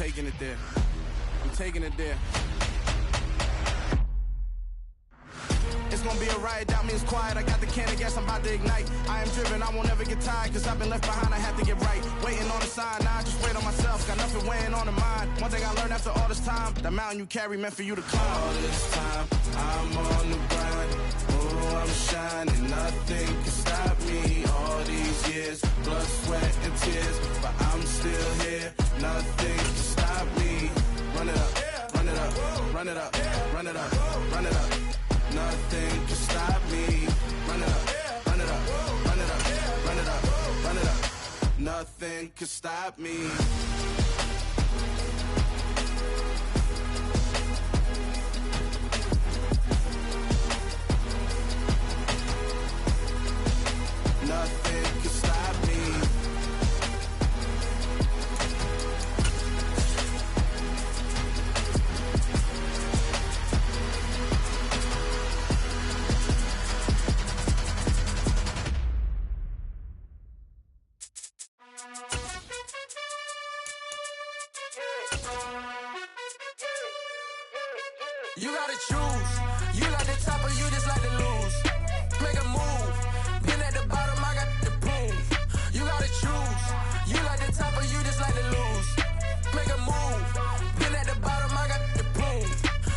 taking it there. I'm taking it there. It's gonna be a riot, doubt me it's quiet. I got the can of gas, I'm about to ignite. I am driven, I won't ever get tired, cause I've been left behind, I have to get right. Waiting on the sign, now I just wait on myself. Got nothing weighing on the mind. One thing I learned after all this time, that mountain you carry meant for you to climb. All this time, I'm on the grind. Oh, I'm shining, nothing can stop me. All these years, blood, sweat, and tears, but I'm still here. Nothing can stop me. Run it up, run it up, run it up, run it up, run it up. Nothing can stop me. Run it up, run it up, run it up, run it up, run it up. Nothing can stop me. Nothing can stop me. You gotta choose. You like the top or you just like to lose. Make a move. Been at the bottom, I got the proof. You gotta choose. You like the top or you just like to lose. Make a move. Been at the bottom, I got the proof.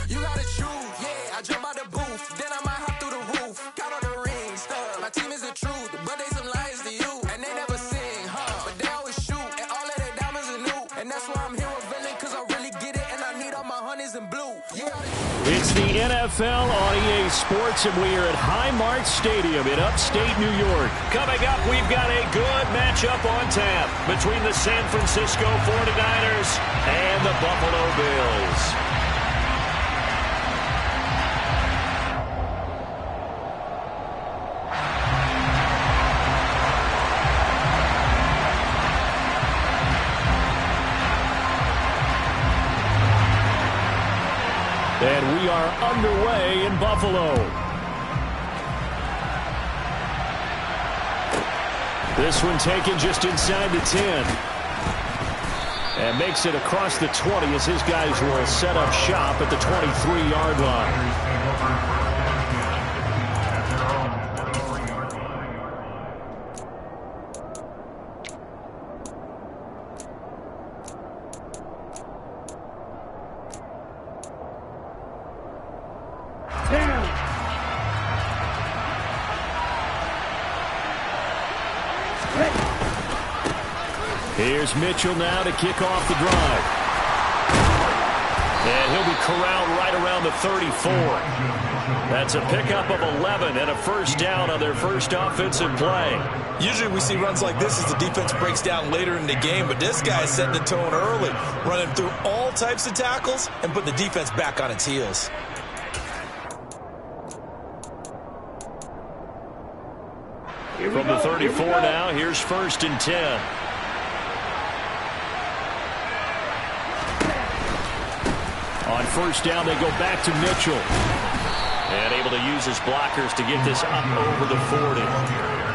You gotta choose. Yeah, I jump out the booth. Then I might hop through the roof. Got all the rings. My team is the truth, but they some liars to you. And they never sing, but they always shoot. And all of their diamonds are new. And that's why I'm here with Villain, cause I really get it. And I need all my honeys in blue. You gotta choose. It's the NFL on EA Sports, and we are at Highmark Stadium in upstate New York. Coming up, we've got a good matchup on tap between the San Francisco 49ers and the Buffalo Bills. And we are underway in Buffalo. This one taken just inside the 10. And makes it across the 20 as his guys will set up shop at the 23-yard line. Here's Mitchell now to kick off the drive. And he'll be corralled right around the 34. That's a pickup of 11 and a first down on their first offensive play. Usually we see runs like this as the defense breaks down later in the game, but this guy is setting the tone early, running through all types of tackles and putting the defense back on its heels. From the 34 now, here's 1st and 10. On first down, they go back to Mitchell. And able to use his blockers to get this up over the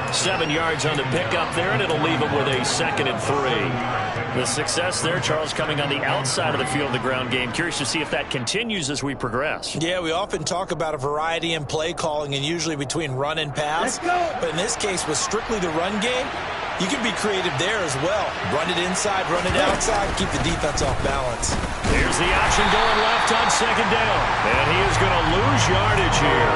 40. 7 yards on the pickup there, and it'll leave him with a 2nd and 3. The success there, Charles, coming on the outside of the field of the ground game. Curious to see if that continues as we progress. Yeah, we often talk about a variety in play calling and usually between run and pass. But in this case, with strictly the run game, you can be creative there as well. Run it inside, run it outside, keep the defense off balance. Here's the option going left on 2nd down. And he is going to lose yardage here.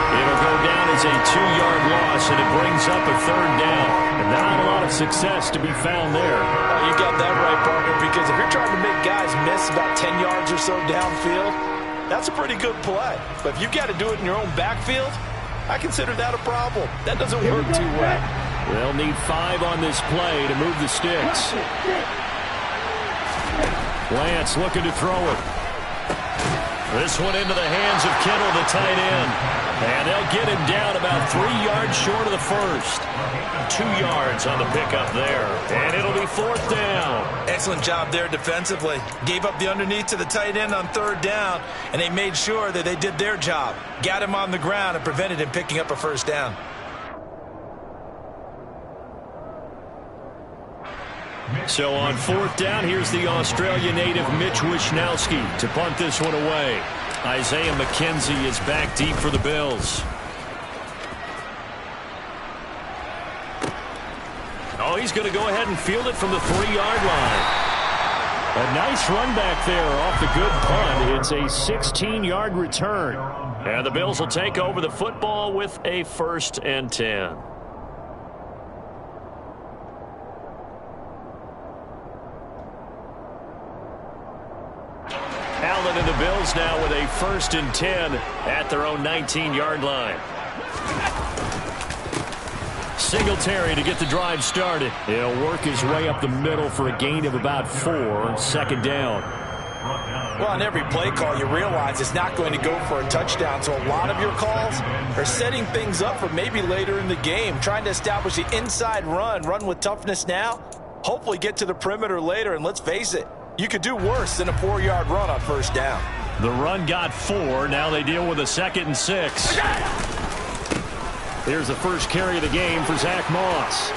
It'll go down as a 2-yard loss, and it brings up a 3rd down. And not a lot of success to be found there. You got that right, partner, because if you're trying to make guys miss about 10 yards or so downfield, that's a pretty good play. But if you've got to do it in your own backfield, I consider that a problem. That doesn't work too well. They'll need 5 on this play to move the sticks. Lance looking to throw it. This one into the hands of Kittle, the tight end. And they'll get him down about 3 yards short of the first. 2 yards on the pickup there. And it'll be 4th down. Excellent job there defensively. Gave up the underneath to the tight end on 3rd down, and they made sure that they did their job. Got him on the ground and prevented him picking up a 1st down. So on 4th down, here's the Australia native Mitch Wishnowsky to punt this one away. Isaiah McKenzie is back deep for the Bills. Oh, he's going to go ahead and field it from the 3-yard line. A nice run back there off the good punt. It's a 16-yard return. And the Bills will take over the football with a 1st and 10. Allen and the Bills now with a 1st and 10 at their own 19-yard line. Singletary to get the drive started. He'll work his way up the middle for a gain of about 4, 2nd down. Well, on every play call, you realize it's not going to go for a touchdown, so a lot of your calls are setting things up for maybe later in the game, trying to establish the inside run with toughness now, hopefully get to the perimeter later, and let's face it, you could do worse than a 4-yard run on 1st down. The run got 4. Now they deal with a 2nd and 6. Here's the first carry of the game for Zach Moss.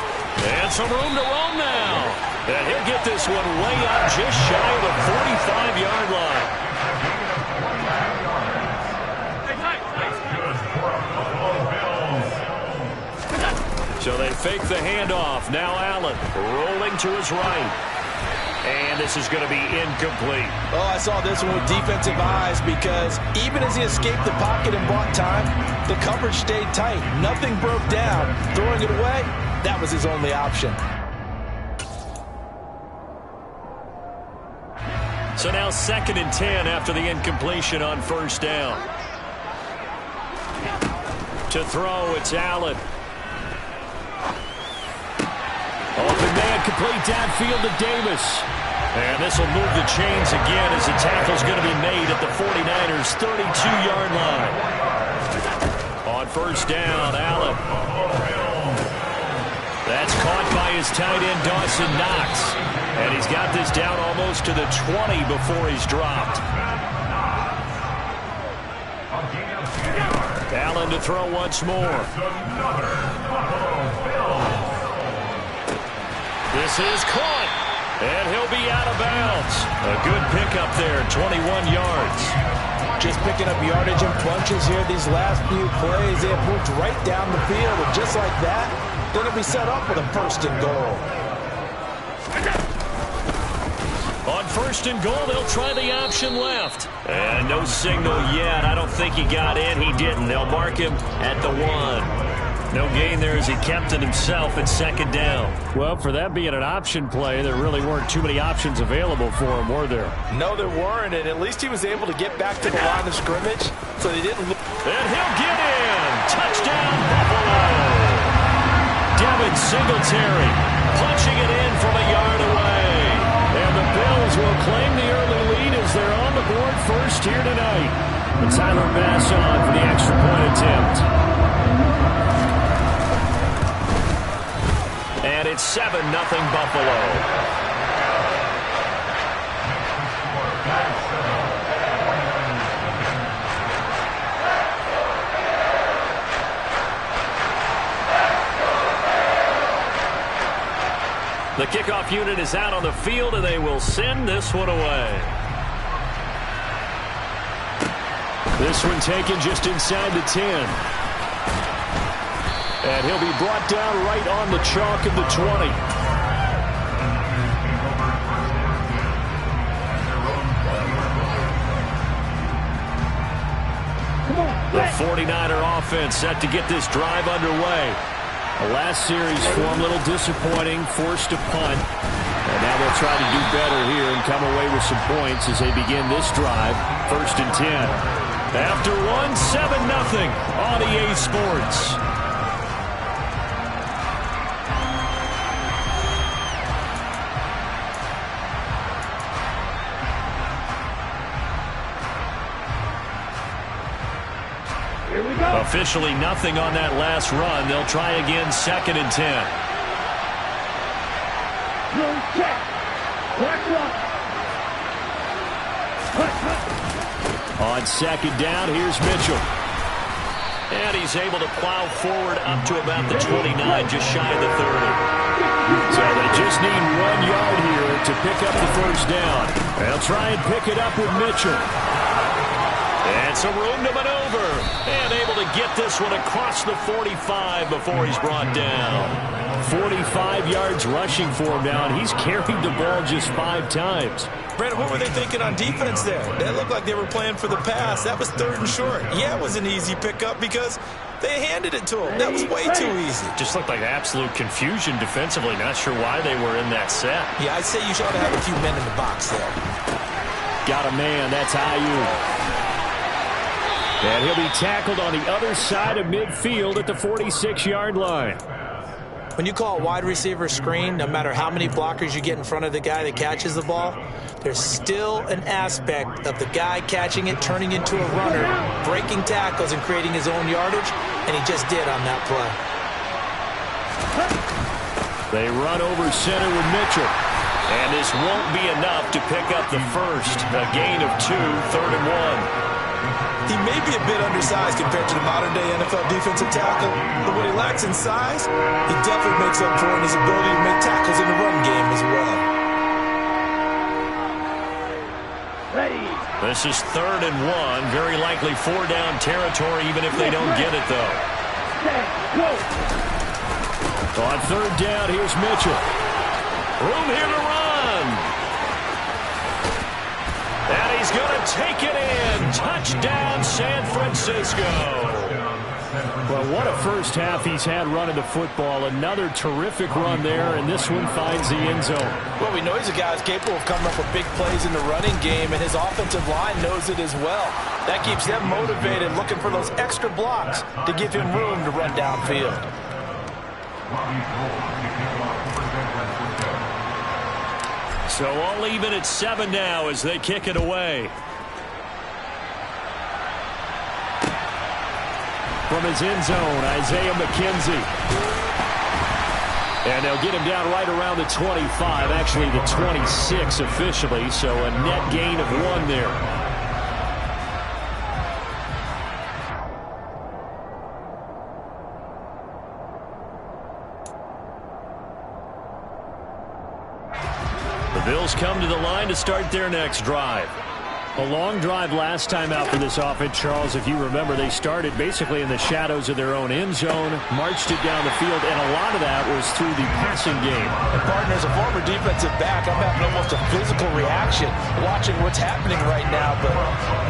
And some room to roam now. And he'll get this one way up just shy of the 45-yard line. So they fake the handoff. Now Allen rolling to his right. And this is going to be incomplete. Oh, I saw this one with defensive eyes because even as he escaped the pocket and bought time, the coverage stayed tight. Nothing broke down. Throwing it away, that was his only option. So now 2nd and 10 after the incompletion on 1st down. To throw, it's Allen. Open man, complete downfield to Davis. And this will move the chains again as the tackle's going to be made at the 49ers' 32-yard line. On 1st down, Allen. That's caught by his tight end, Dawson Knox. And he's got this down almost to the 20 before he's dropped. Allen to throw once more. This is caught, and he'll be out of bounds. A good pickup there, 21 yards. Just picking up yardage in bunches here these last few plays. They have moved right down the field, and just like that, they're going to be set up with a 1st and goal. On 1st and goal, they'll try the option left. And no signal yet. I don't think he got in. He didn't. They'll mark him at the 1. No gain there as he kept it himself at 2nd down. Well, for that being an option play, there really weren't too many options available for him, were there? No, there weren't, and at least he was able to get back to the line of scrimmage, so they didn't lose. And he'll get in! Touchdown, Buffalo! Devin Singletary punching it in from a yard away. And the Bills will claim the early lead as they're on the board first here tonight. And Tyler Bass on for the extra point attempt. And it's 7-0 Buffalo. The kickoff unit is out on the field, and they will send this one away. This one taken just inside the 10. And he'll be brought down right on the chalk of the 20. The 49er offense set to get this drive underway. The last series for him, a little disappointing, forced to punt. And now they'll try to do better here and come away with some points as they begin this drive, 1st and 10. After one, 7-0 on EA Sports. Officially nothing on that last run. They'll try again, 2nd and 10. On 2nd down, here's Mitchell. And he's able to plow forward up to about the 29, just shy of the 30. So they just need 1 yard here to pick up the first down. They'll try and pick it up with Mitchell. And some room to maneuver. And able to get this one across the 45 before he's brought down. 45 yards rushing for him now, and he's carried the ball just 5 times. Brandon, what were they thinking on defense there? They looked like they were playing for the pass. That was 3rd and short. Yeah, it was an easy pickup because they handed it to him. That was way too easy. Just looked like absolute confusion defensively. Not sure why they were in that set. Yeah, I'd say you should have a few men in the box there. Got a man. That's Ayuk. And he'll be tackled on the other side of midfield at the 46-yard line. When you call a wide receiver screen, no matter how many blockers you get in front of the guy that catches the ball, there's still an aspect of the guy catching it, turning into a runner, breaking tackles and creating his own yardage, and he just did on that play. They run over center with Mitchell. And this won't be enough to pick up the first. A gain of 2, 3rd and 1. He may be a bit undersized compared to the modern-day NFL defensive tackle, but what he lacks in size, he definitely makes up for in his ability to make tackles in the run game as well. This is 3rd and 1. Very likely 4-down territory, even if they don't get it, though. On 3rd down, here's Mitchell. Room here to run. And he's going to take it in. Touchdown, San Francisco. Well, what a first half he's had running the football. Another terrific run there, and this one finds the end zone. Well, we know he's a guy who's capable of coming up with big plays in the running game, and his offensive line knows it as well. That keeps them motivated, looking for those extra blocks to give him room to run downfield. So all even at 7 now as they kick it away. From his end zone, Isaiah McKenzie. And they'll get him down right around the 25, actually the 26 officially, so a net gain of 1 there. The Bills come to the line to start their next drive. A long drive last time out for this offense, Charles. If you remember, they started basically in the shadows of their own end zone, marched it down the field, and a lot of that was through the passing game. And, partner, as a former defensive back, I'm having almost a physical reaction watching what's happening right now. But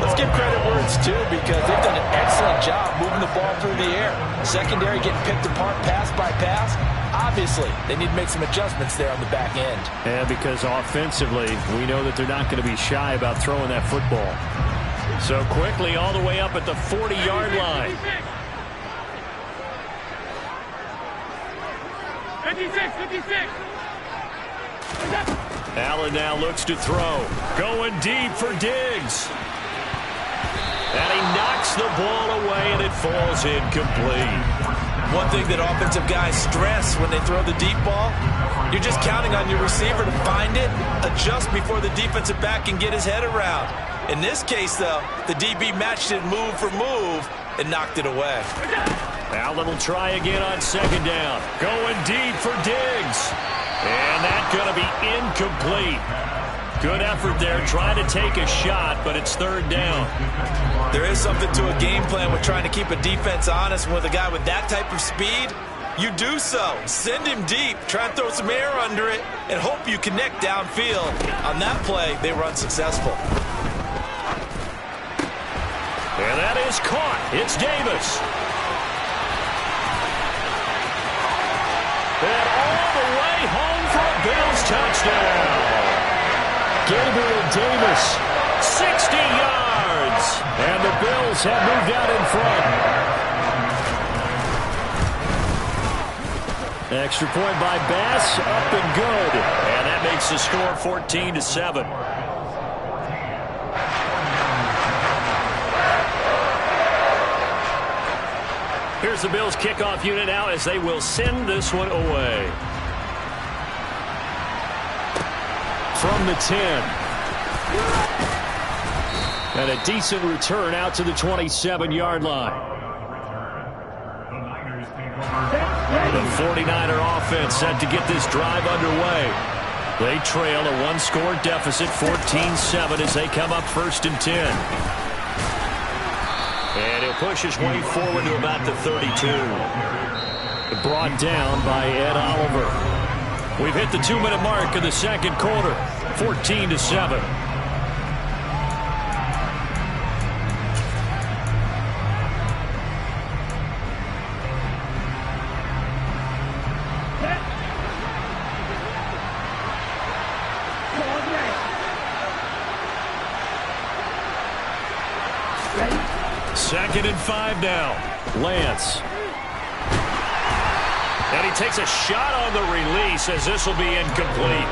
let's give credit where it's due because they've done an excellent job moving the ball through the air. Secondary getting picked apart pass by pass. Obviously, they need to make some adjustments there on the back end. And because offensively, we know that they're not going to be shy about throwing that football. So quickly all the way up at the 40-yard line. 56. Allen now looks to throw. Going deep for Diggs. And he knocks the ball away, and it falls incomplete. One thing that offensive guys stress when they throw the deep ball, you're just counting on your receiver to find it, adjust before the defensive back can get his head around. In this case, though, the DB matched it move for move and knocked it away. Allen will try again on 2nd down. Going deep for Diggs. And that's going to be incomplete. Good effort there, trying to take a shot, but it's 3rd down. There is something to a game plan with trying to keep a defense honest. With a guy with that type of speed, you do so. Send him deep, try and throw some air under it, and hope you connect downfield. On that play, they were unsuccessful. And that is caught. It's Davis. And all the way home for a Bills touchdown. Gabriel Davis, 60 yards. And the Bills have moved out in front. Extra point by Bass, up and good. And that makes the score 14-7. Here's the Bills kickoff unit now as they will send this one away. From the 10. And a decent return out to the 27-yard line. The 49er offense set to get this drive underway. They trail a one-score deficit, 14-7, as they come up 1st and 10. And he'll push his way forward to about the 32. Brought down by Ed Oliver. We've hit the 2-minute mark of the second quarter, 14-7. Second and 5 now. Lance. And he takes a shot on the release as this will be incomplete.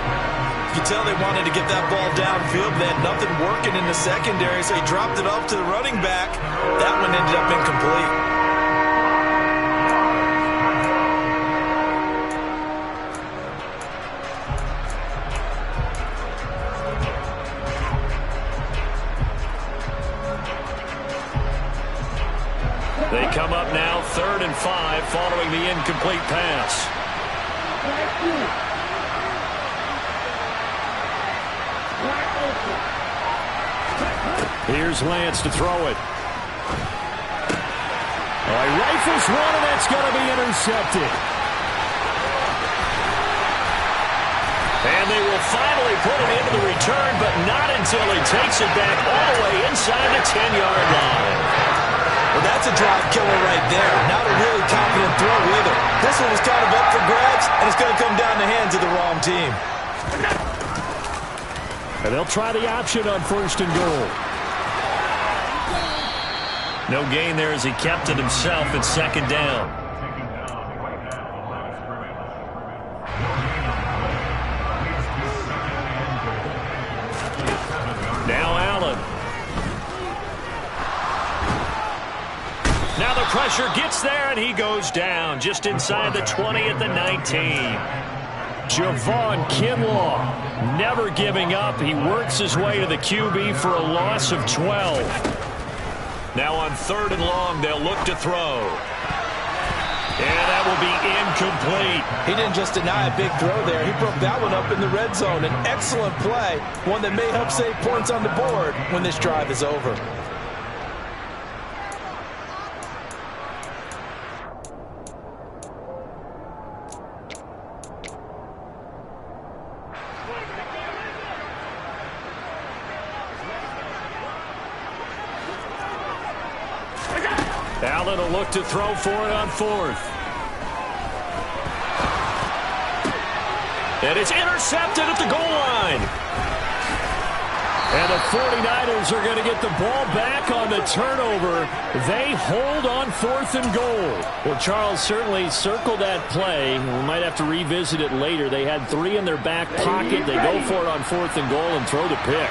You can tell they wanted to get that ball downfield. They had nothing working in the secondary, so he dropped it off to the running back. That one ended up incomplete. They come up now 3rd and 5 following the incomplete pass. Here's Lance to throw it. He rifles one, and that's going to be intercepted. And they will finally put it into the return, but not until he takes it back all the way inside the 10-yard line. Well, that's a drive killer right there. Not a really confident throw either. This one was kind of up for grabs, and it's going to come down the hands of the wrong team. And they'll try the option on 1st and goal. No gain there as he kept it himself at 2nd down. Now Allen. Now the pressure gets there, and he goes down just inside the 20 at the 19. Javon Kinlaw never giving up. He works his way to the QB for a loss of 12. Now on 3rd and long, they'll look to throw. And that will be incomplete. He didn't just deny a big throw there. He broke that one up in the red zone. An excellent play, one that may help save points on the board when this drive is over. Allen will look to throw for it on 4th. And it's intercepted at the goal line. And the 49ers are going to get the ball back on the turnover. They hold on 4th and goal. Well, Charles certainly circled that play. We might have to revisit it later. They had 3 in their back pocket. They go for it on 4th and goal and throw the pick.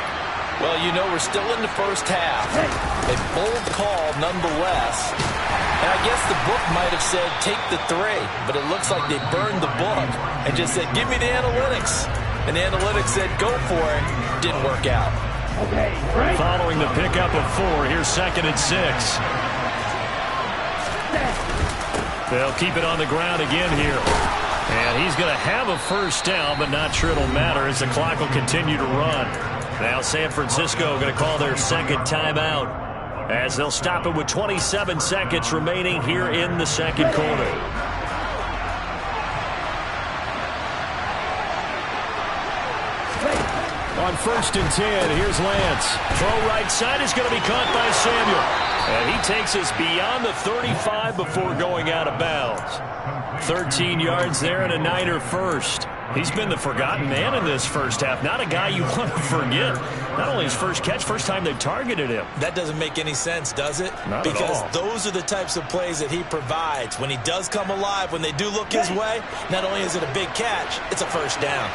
Well, you know, we're still in the first half. A bold call nonetheless. And I guess the book might have said take the 3, but it looks like they burned the book and just said give me the analytics. And the analytics said go for it. Didn't work out. Okay, right. Following the pickup of 4, here's 2nd and 6. They'll keep it on the ground again here. And he's going to have a first down, but not sure it'll matter as the clock will continue to run. Now San Francisco going to call their 2nd timeout as they'll stop it with 27 seconds remaining here in the 2nd quarter. On 1st and 10, here's Lance. Throw right side is going to be caught by Samuel. And he takes us beyond the 35 before going out of bounds. 13 yards there and a Niner first. He's been the forgotten man in this first half. Not a guy you want to forget. Not only his first catch, first time they targeted him. That doesn't make any sense, does it? Not because at all. Those are the types of plays that he provides. When he does come alive, when they do look his way, not only is it a big catch, it's a first down.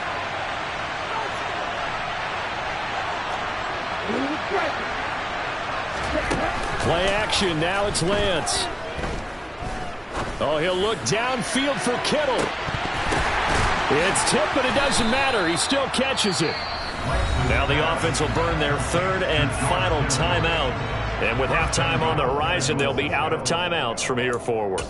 Play action. Now it's Lance. Oh, he'll look downfield for Kittle. It's tipped, but it doesn't matter. He still catches it. Now the offense will burn their 3rd and final timeout. And with halftime on the horizon, they'll be out of timeouts from here forward.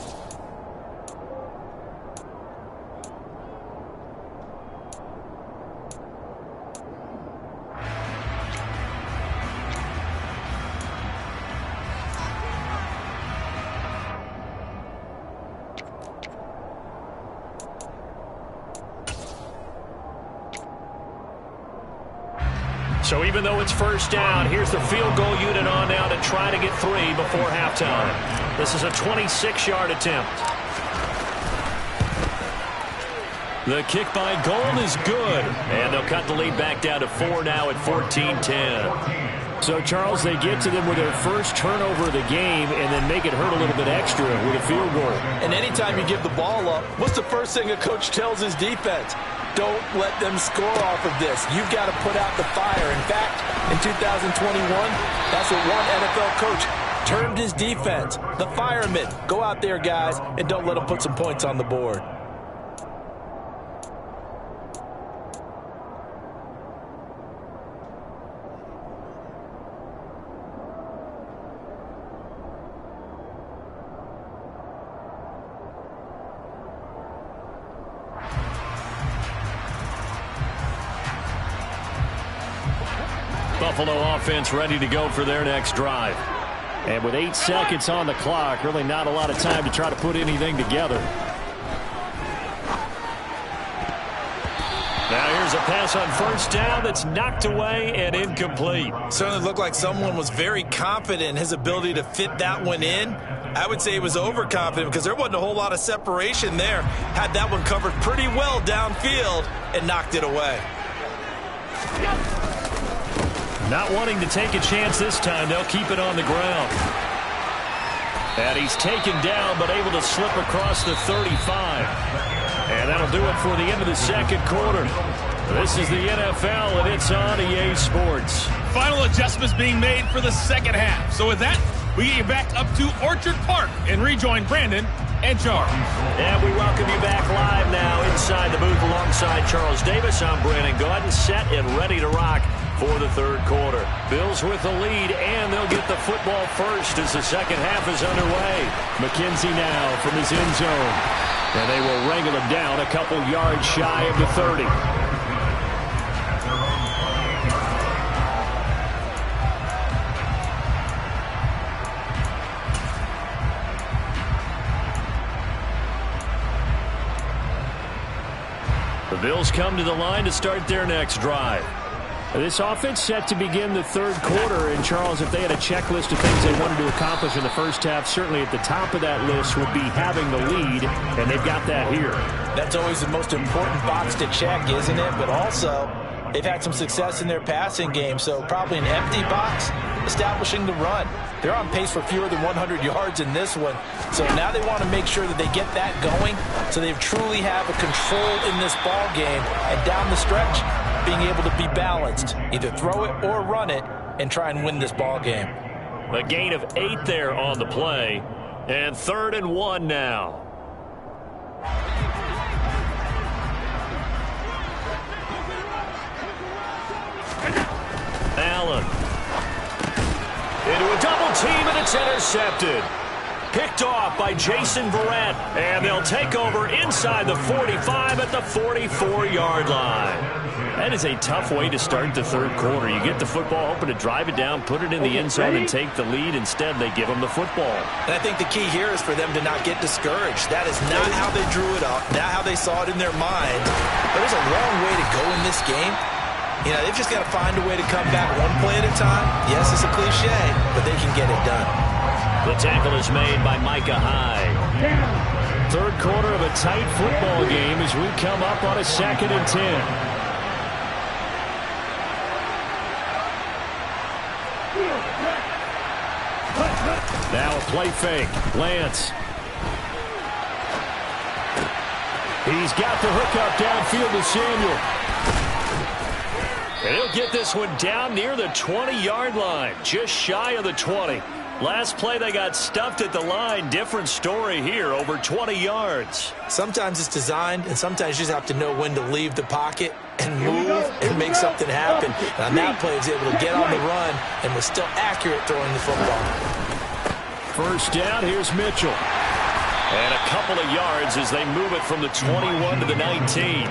So even though it's first down, here's the field goal unit on now to try to get 3 before halftime. This is a 26-yard attempt. The kick by Gold is good. And they'll cut the lead back down to 4 now at 14-10. So, Charles, they get to them with their first turnover of the game and then make it hurt a little bit extra with a field goal. And anytime you give the ball up, what's the first thing a coach tells his defense? Don't let them score off of this. You've got to put out the fire. In fact, in 2021, that's what one NFL coach termed his defense, the firemen. Go out there, guys, and don't let them put some points on the board. Buffalo offense ready to go for their next drive. And with 8 seconds on the clock, really not a lot of time to try to put anything together. Now here's a pass on first down that's knocked away and incomplete. Certainly looked like someone was very confident in his ability to fit that one in. I would say he was overconfident because there wasn't a whole lot of separation there. Had that one covered pretty well downfield and knocked it away. Not wanting to take a chance this time, they'll keep it on the ground. And he's taken down, but able to slip across the 35. And that'll do it for the end of the second quarter. This is the NFL, and it's on EA Sports. Final adjustments being made for the second half. So with that, we get you back up to Orchard Park and rejoin Brandon and Charles. And we welcome you back live now inside the booth alongside Charles Davis. I'm Brandon Gaudin, set and ready to rock for the third quarter. Bills with the lead, and they'll get the football first as the second half is underway. McKenzie now from his end zone. And they will wrangle him down a couple yards shy of the 30. The Bills come to the line to start their next drive. This offense set to begin the third quarter. And, Charles, if they had a checklist of things they wanted to accomplish in the first half, certainly at the top of that list would be having the lead, and they've got that here. That's always the most important box to check, isn't it? But also, they've had some success in their passing game, so probably an empty box, establishing the run. They're on pace for fewer than 100 yards in this one, so now they want to make sure that they get that going so they truly have a control in this ball game, and down the stretch, being able to be balanced, either throw it or run it, and try and win this ball game. A gain of 8 there on the play, and 3rd and 1 now. Allen into a double team, and it's intercepted. Picked off by Jason Verrett, and they'll take over inside the 45 at the 44-yard line. That is a tough way to start the third quarter. You get the football, hoping to drive it down, put it in the end zone, and take the lead. Instead, they give them the football. And I think the key here is for them to not get discouraged. That is not how they drew it up, not how they saw it in their mind. But there's a long way to go in this game. You know, they've just got to find a way to come back one play at a time. Yes, it's a cliche, but they can get it done. The tackle is made by Micah Hyde. Third quarter of a tight football game as we come up on a 2nd and 10. Now a play fake. Lance. He's got the hook up downfield to Samuel. And he'll get this one down near the 20-yard line, just shy of the 20. Last play, they got stuffed at the line. Different story here, over 20 yards. Sometimes it's designed, and sometimes you just have to know when to leave the pocket and move and make something happen. And on that play, he was able to get on the run and was still accurate throwing the football. First down, here's Mitchell. And a couple of yards as they move it from the 21 to the 19.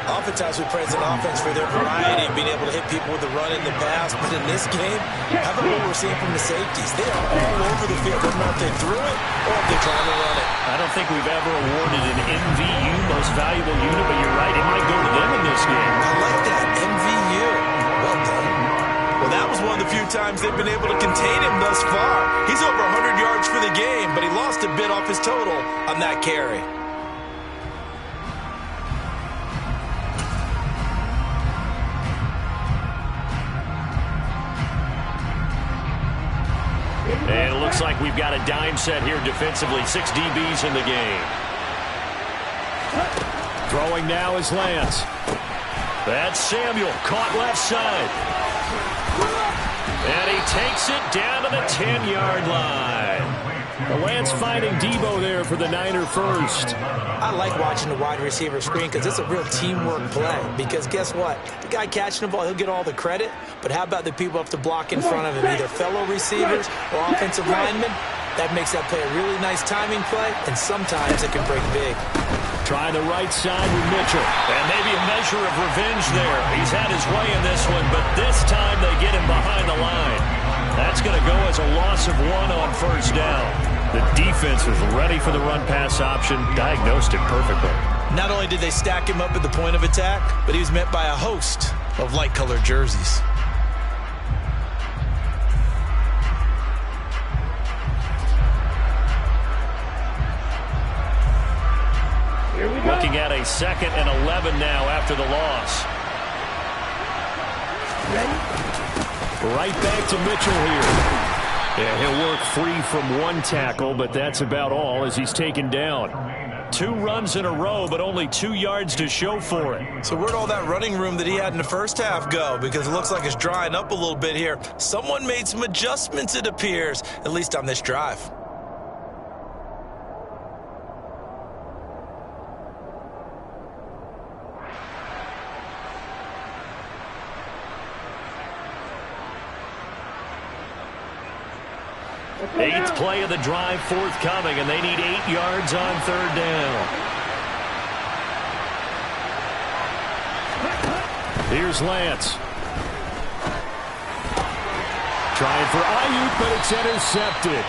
Oftentimes we praise an offense for their variety of being able to hit people with the run in the pass. But in this game, how about what we're seeing from the safeties? They are all over the field. I don't know if they threw it or if they're trying to run it. I don't think we've ever awarded an MVU, most valuable unit, but you're right. It might go to them in this game. I like that. MVU. Well done. few times they've been able to contain him thus far. He's over 100 yards for the game, but he lost a bit off his total on that carry. And it looks like we've got a dime set here defensively. 6 DBs in the game. Throwing now is Lance. That's Samuel, caught left side. And he takes it down to the 10-yard line. Lance finding Debo there for the Niner first. I like watching the wide receiver screen because it's a real teamwork play. Because guess what? The guy catching the ball, he'll get all the credit. But how about the people up to block in front of him, either fellow receivers or offensive linemen? That makes that play a really nice timing play, and sometimes it can break big. Trying the right side with Mitchell. And maybe a measure of revenge there. He's had his way in this one, but this time they get him behind the line. That's going to go as a loss of 1 on first down. The defense was ready for the run-pass option, diagnosed it perfectly. Not only did they stack him up at the point of attack, but he was met by a host of light-colored jerseys. Looking at a 2nd and 11 now after the loss. Right back to Mitchell here. Yeah, he'll work free from 1 tackle, but that's about all as he's taken down. 2 runs in a row, but only 2 yards to show for it. So where'd all that running room that he had in the first half go? Because it looks like it's drying up a little bit here. Someone made some adjustments, it appears, at least on this drive. Eighth play of the drive forthcoming, and they need 8 yards on 3rd down. Here's Lance. Trying for Ayuk, but it's intercepted.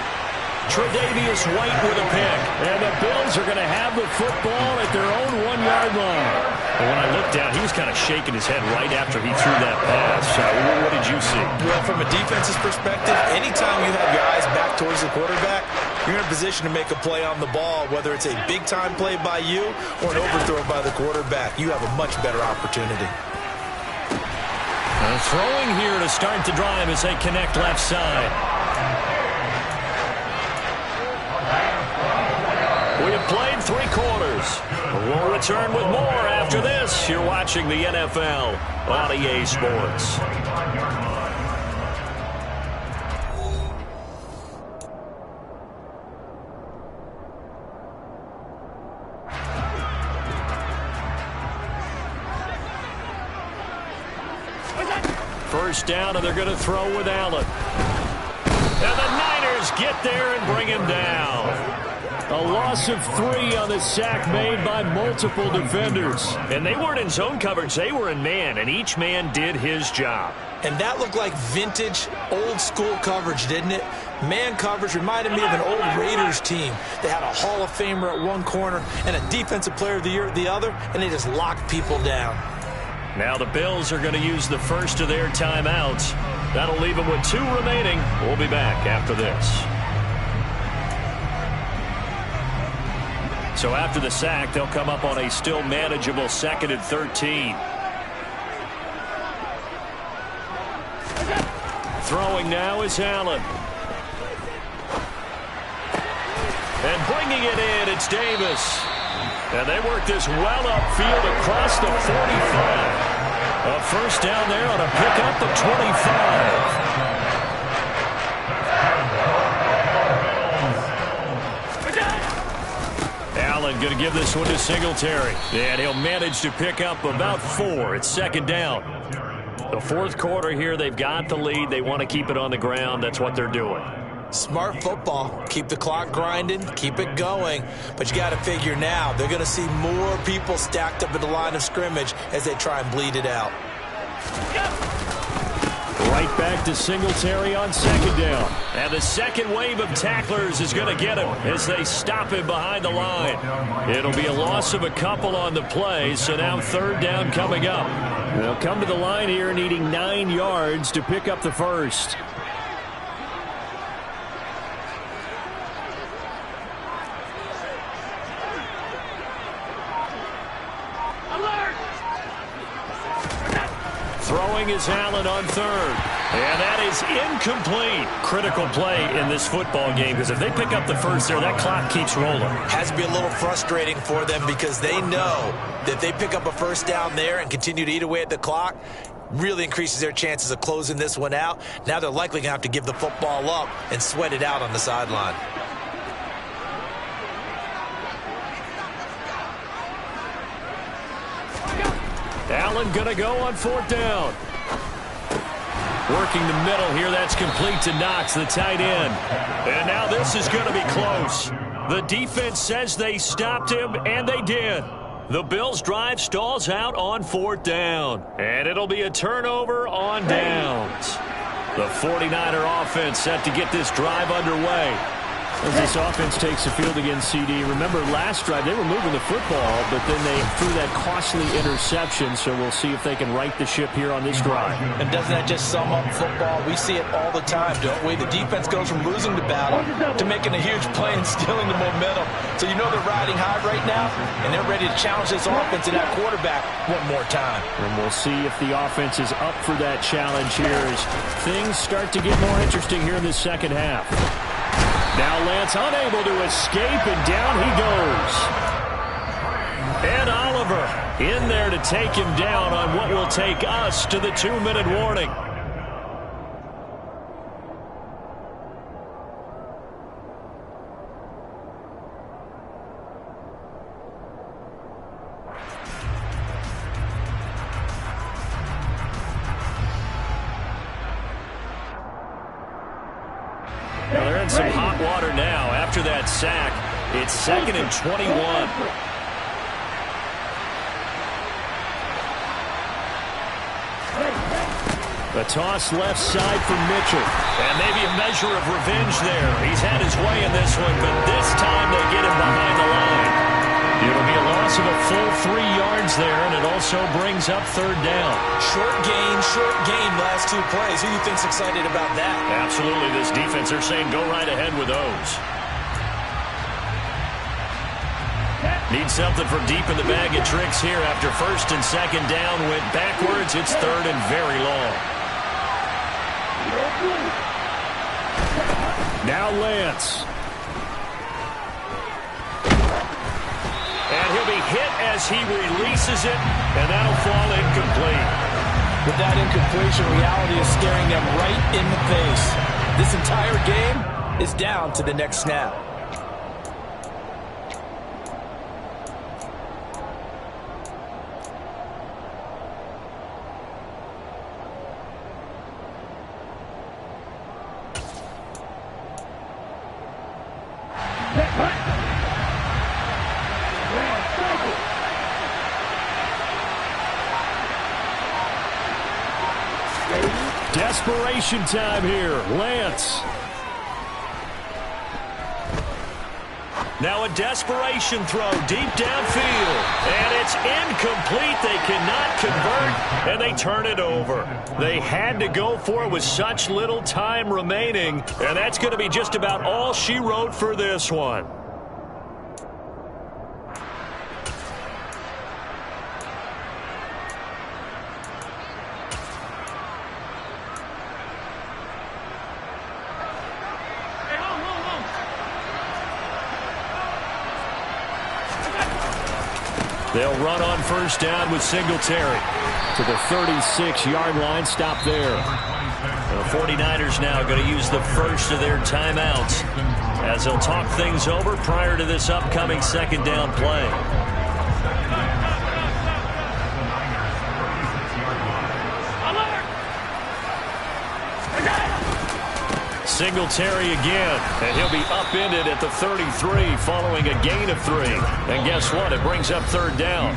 Tre'Davious White with a pick. And the Bills are going to have the football at their own 1-yard line. And when I looked down, he was kind of shaking his head right after he threw that pass. What did you see? Well, from a defense's perspective, anytime you have your eyes back towards the quarterback, you're in a position to make a play on the ball, whether it's a big-time play by you or an overthrow by the quarterback. You have a much better opportunity. Throwing here to start the drive as they connect left side. We have played 3 quarters. We'll return with more after this. You're watching the NFL on EA Sports. First down, and they're going to throw with Allen. And the Niners get there and bring him down. A loss of 3 on the sack made by multiple defenders. And they weren't in zone coverage. They were in man, and each man did his job. And that looked like vintage, old-school coverage, didn't it? Man coverage reminded me of an old Raiders team. They had a Hall of Famer at one corner and a Defensive Player of the Year at the other, and they just locked people down. Now the Bills are going to use the first of their timeouts. That'll leave them with 2 remaining. We'll be back after this. So after the sack, they'll come up on a still manageable 2nd and 13. Throwing now is Allen. And bringing it in, it's Davis. And they work this well upfield across the 45. A first down there on a pickup of 25. Allen going to give this one to Singletary. And he'll manage to pick up about 4. It's 2nd down. The 4th quarter here, they've got the lead. They want to keep it on the ground. That's what they're doing. Smart football. Keep the clock grinding. Keep it going. But you got to figure now, they're going to see more people stacked up at the line of scrimmage as they try and bleed it out. Right back to Singletary on second down. And the second wave of tacklers is going to get him as they stop him behind the line. It'll be a loss of a couple on the play, so now third down coming up. They'll come to the line here needing 9 yards to pick up the first. Throwing is Allen on third. And that is incomplete. Critical play in this football game, because if they pick up the first there, that clock keeps rolling. Has to be a little frustrating for them because they know that if they pick up a first down there and continue to eat away at the clock, really increases their chances of closing this one out. Now they're likely going to have to give the football up and sweat it out on the sideline. Allen going to go on fourth down. Working the middle here. That's complete to Knox, the tight end. And now this is going to be close. The defense says they stopped him, and they did. The Bills' drive stalls out on fourth down. And it'll be a turnover on downs. The 49er offense set to get this drive underway. As this offense takes the field against CD. Remember, last drive, they were moving the football, but then they threw that costly interception, so we'll see if they can right the ship here on this drive. And doesn't that just sum up football? We see it all the time, don't we? The defense goes from losing the battle to making a huge play and stealing the momentum. So you know they're riding high right now, and they're ready to challenge this offense and that quarterback one more time. And we'll see if the offense is up for that challenge here as things start to get more interesting here in the second half. Now Lance unable to escape, and down he goes. Ed Oliver in there to take him down on what will take us to the 2-minute warning. They're in some hot water now after that sack. It's 2nd and 21. The toss left side for Mitchell. And maybe a measure of revenge there. He's had his way in this one, but this time they get him behind the line. It'll be a loss of a full 3 yards there, and it also brings up third down. Short game, last 2 plays. Who do you think's excited about that? Absolutely, this defense, they're saying go right ahead with those. Need something for deep in the bag of tricks here after first and second down went backwards. It's third and very long. Now Lance. And he'll be hit as he releases it, and that'll fall incomplete. With that incompletion, reality is staring them right in the face. This entire game is down to the next snap. Desperation time here. Lance. Now a desperation throw deep downfield. And it's incomplete. They cannot convert, and they turn it over. They had to go for it with such little time remaining, and that's going to be just about all she wrote for this one. They'll run on first down with Singletary to the 36-yard line. Stop there. The 49ers now going to use the first of their timeouts as they'll talk things over prior to this upcoming second down play. Singletary again, and he'll be upended at the 33 following a gain of 3. And guess what? It brings up third down.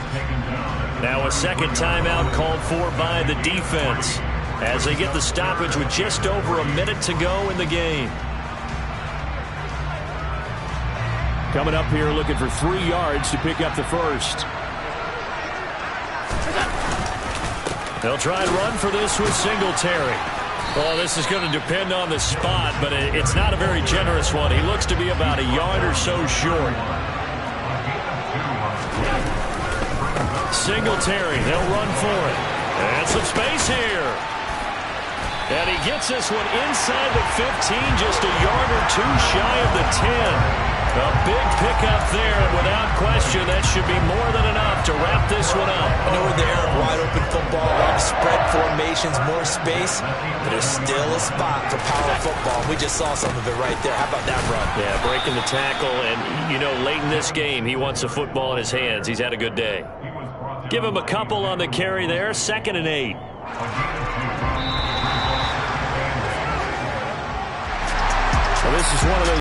Now a second timeout called for by the defense. as they get the stoppage with just over a minute to go in the game. Coming up here looking for 3 yards to pick up the first. They'll try and run for this with Singletary. Oh, this is going to depend on the spot, but it's not a very generous one. He looks to be about a yard or so short. Singletary, they'll run for it. And some space here. And he gets this one inside the 15, just a yard or two shy of the 10. A big pickup there, and without question, that should be more than enough to wrap this one up. I know in the era of wide-open football, a lot of spread formations, more space, but there's still a spot for power football. We just saw some of it right there. How about that run? Yeah, breaking the tackle, and, you know, late in this game, he wants the football in his hands. He's had a good day. Give him a couple on the carry there, 2nd and 8. Well, this is one of those